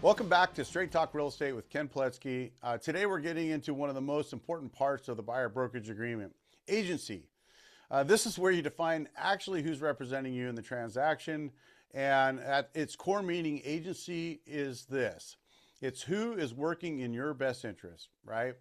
Welcome back to Straight Talk Real Estate with Ken Pletsky. Today we're getting into one of the most important parts of the Buyer Brokerage Agreement, agency. This is where you define actually who's representing you in the transaction. And at its core meaning, agency is this. It's who is working in your best interest, right?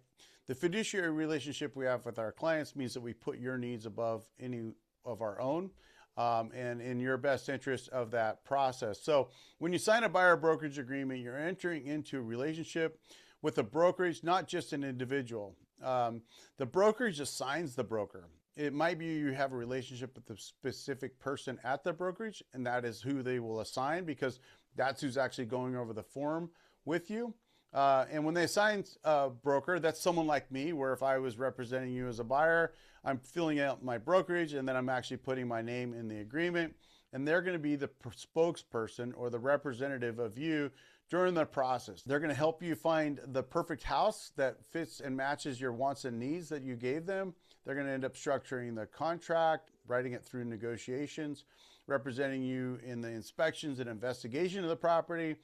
The fiduciary relationship we have with our clients means that we put your needs above any of our own. And in your best interest of that process. So when you sign a buyer brokerage agreement, you're entering into a relationship with a brokerage, not just an individual. The brokerage assigns the broker. It might be you have a relationship with the specific person at the brokerage, and that is who they will assign because that's who's actually going over the form with you. And when they assign a broker, that's someone like me, where if I was representing you as a buyer, I'm filling out my brokerage and then I'm actually putting my name in the agreement. And they're going to be the spokesperson or the representative of you during the process. They're going to help you find the perfect house that fits and matches your wants and needs that you gave them. They're going to end up structuring the contract, writing it through negotiations, representing you in the inspections and investigation of the property,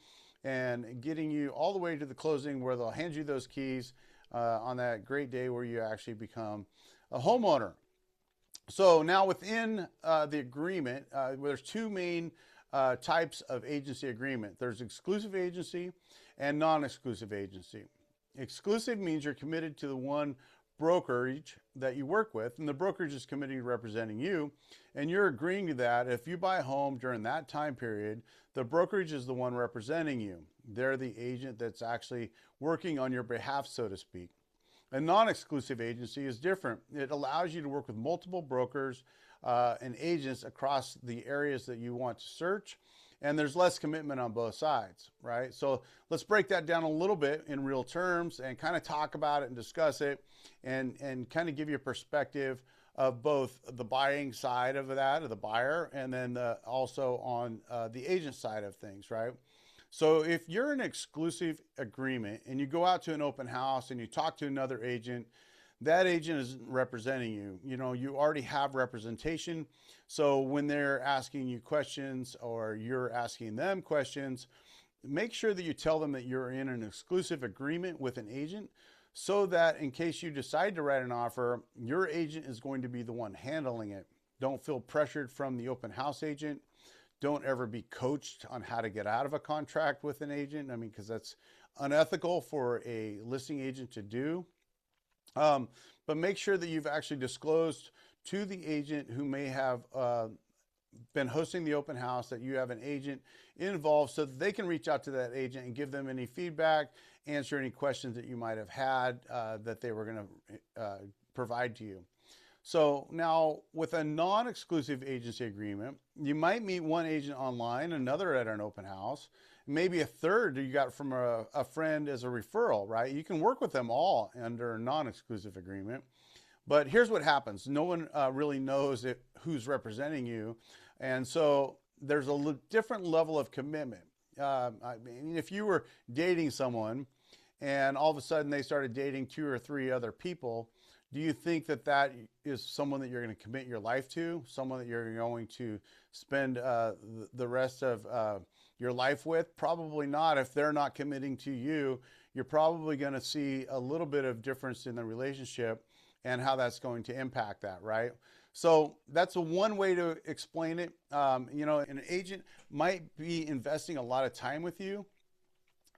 and getting you all the way to the closing where they'll hand you those keys on that great day where you actually become a homeowner. So now within the agreement, there's two main types of agency agreement. There's exclusive agency and non-exclusive agency. Exclusive means you're committed to the one brokerage that you work with, and the brokerage is committed to representing you, and you're agreeing to that. If you buy a home during that time period, the brokerage is the one representing you. They're the agent that's actually working on your behalf, so to speak. A non-exclusive agency is different. It allows you to work with multiple brokers and agents across the areas that you want to search, and there's less commitment on both sides, right? So let's break that down a little bit in real terms and kind of talk about it and discuss it and kind of give you a perspective of both the buying side of that, of the buyer, and then also on the agent side of things, right? So if you're in an exclusive agreement and you go out to an open house and you talk to another agent, that agent isn't representing you. You know, you already have representation. So when they're asking you questions or you're asking them questions, make sure that you tell them that you're in an exclusive agreement with an agent so that in case you decide to write an offer, your agent is going to be the one handling it. Don't feel pressured from the open house agent. Don't ever be coached on how to get out of a contract with an agent. I mean, because that's unethical for a listing agent to do. But make sure that you've actually disclosed to the agent who may have been hosting the open house that you have an agent involved so that they can reach out to that agent and give them any feedback, answer any questions that you might have had that they were going to provide to you. So now with a non-exclusive agency agreement, you might meet one agent online, another at an open house, maybe a third you got from a friend as a referral, right? You can work with them all under a non-exclusive agreement. But here's what happens. No one really knows who's representing you. And so there's a different level of commitment. I mean, if you were dating someone and all of a sudden they started dating 2 or 3 other people, do you think that that is someone that you're going to commit your life to, someone that you're going to spend the rest of your life with? Probably not. If they're not committing to you, you're probably going to see a little bit of difference in the relationship and how that's going to impact that, right? So that's one way to explain it. You know, an agent might be investing a lot of time with you.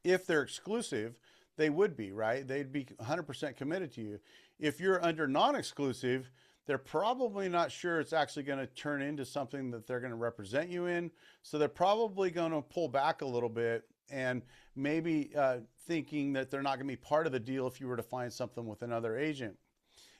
If they're exclusive, they would be, right? They'd be 100% committed to you. If you're under non-exclusive, they're probably not sure it's actually going to turn into something that they're going to represent you in. So they're probably going to pull back a little bit and maybe thinking that they're not going to be part of the deal if you were to find something with another agent.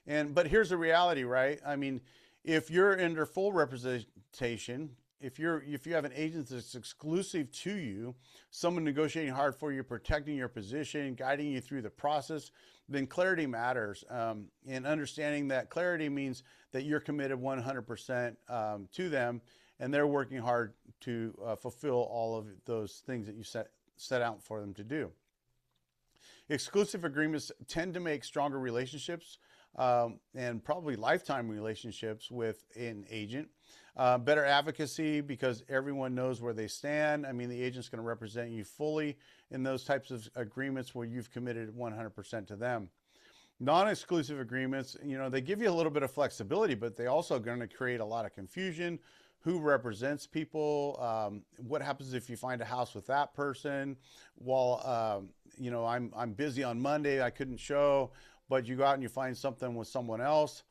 But here's the reality, right? I mean, if you're under full representation, if you have an agent that's exclusive to you, someone negotiating hard for you, protecting your position, guiding you through the process, then clarity matters. And understanding that clarity means that you're committed 100% to them, and they're working hard to fulfill all of those things that you set out for them to do. Exclusive agreements tend to make stronger relationships and probably lifetime relationships with an agent. Better advocacy because everyone knows where they stand. I mean, the agent's going to represent you fully in those types of agreements where you've committed 100% to them. Non-exclusive agreements, you know, they give you a little bit of flexibility, but they also are going to create a lot of confusion. Who represents people? What happens if you find a house with that person? Well, you know, I'm busy on Monday, I couldn't show, but you go out and you find something with someone else.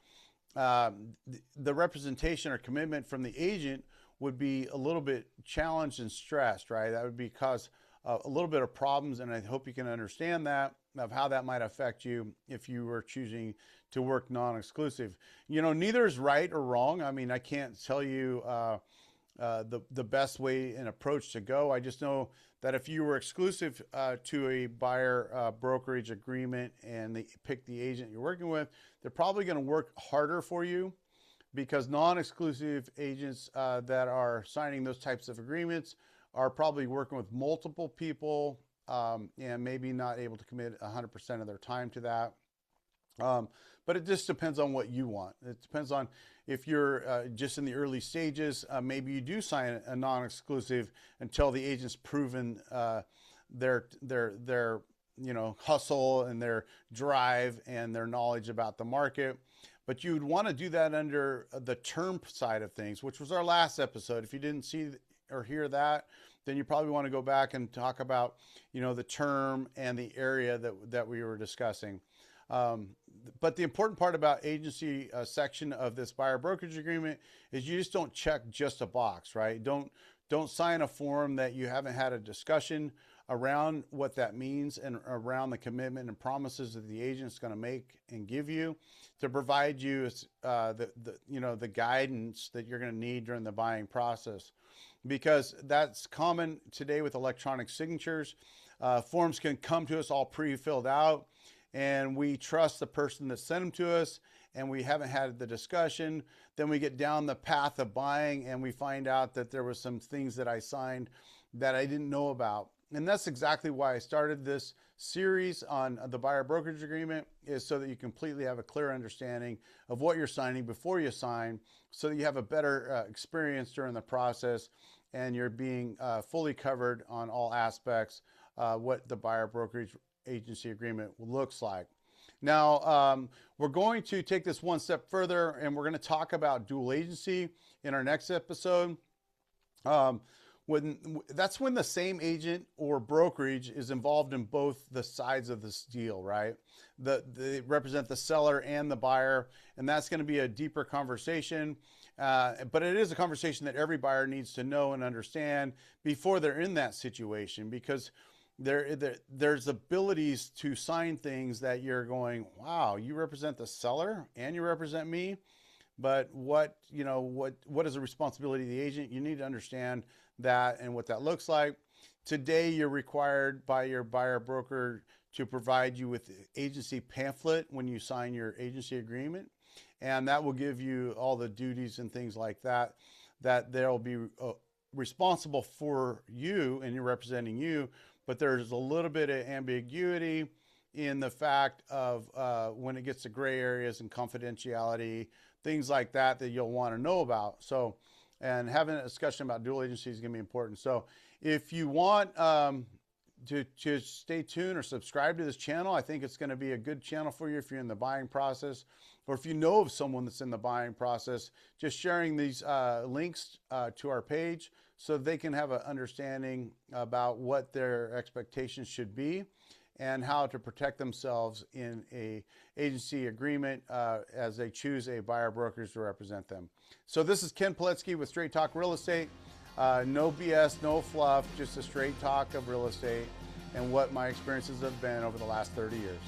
The representation or commitment from the agent would be a little bit challenged and stressed, right? That would be cause a little bit of problems, and I hope you can understand that, of how that might affect you if you were choosing to work non-exclusive. You know, neither is right or wrong. I mean, I can't tell you the best way and approach to go. I just know that if you were exclusive to a buyer brokerage agreement and they pick the agent you're working with, they're probably going to work harder for you, because non-exclusive agents that are signing those types of agreements are probably working with multiple people and maybe not able to commit 100% of their time to that. But it just depends on what you want. It depends on if you're just in the early stages, maybe you do sign a non-exclusive until the agent's proven their you know, hustle and their drive and their knowledge about the market. But you would want to do that under the term side of things, which was our last episode. If you didn't see or hear that, then you probably want to go back and talk about, you know, the term and the area that we were discussing. But the important part about agency section of this buyer brokerage agreement is you just don't check just a box, right? Don't sign a form that you haven't had a discussion around what that means and around the commitment and promises that the agent's going to make and give you to provide you the guidance that you're going to need during the buying process, because that's common today with electronic signatures. Forms can come to us all pre-filled out, and we trust the person that sent them to us, and we haven't had the discussion. Then we get down the path of buying and we find out that there was some things that I signed that I didn't know about. And that's exactly why I started this series on the buyer brokerage agreement, is so that you completely have a clear understanding of what you're signing before you sign, so that you have a better experience during the process and you're being fully covered on all aspects what the buyer brokerage agency agreement looks like. Now, we're going to take this one step further, and we're going to talk about dual agency in our next episode. That's when the same agent or brokerage is involved in both the sides of this deal, right? They represent the seller and the buyer, and that's going to be a deeper conversation. But it is a conversation that every buyer needs to know and understand before they're in that situation, because there's abilities to sign things that you're going, wow, you represent the seller and you represent me, but what is the responsibility of the agent? You need to understand that and what that looks like. Today, you're required by your buyer broker to provide you with the agency pamphlet when you sign your agency agreement, and that will give you all the duties and things like that they'll be responsible for you, and you're representing you. But there's a little bit of ambiguity in the fact of when it gets to gray areas and confidentiality, things like that you'll want to know about. So, and having a discussion about dual agency is going to be important. So if you want to stay tuned or subscribe to this channel, I think it's going to be a good channel for you if you're in the buying process, or if you know of someone that's in the buying process, just sharing these links to our page so they can have an understanding about what their expectations should be and how to protect themselves in a agency agreement as they choose a buyer brokerage to represent them. So this is Ken Pletsky with Straight Talk Real Estate. No BS, no fluff, just a straight talk of real estate and what my experiences have been over the last 30 years.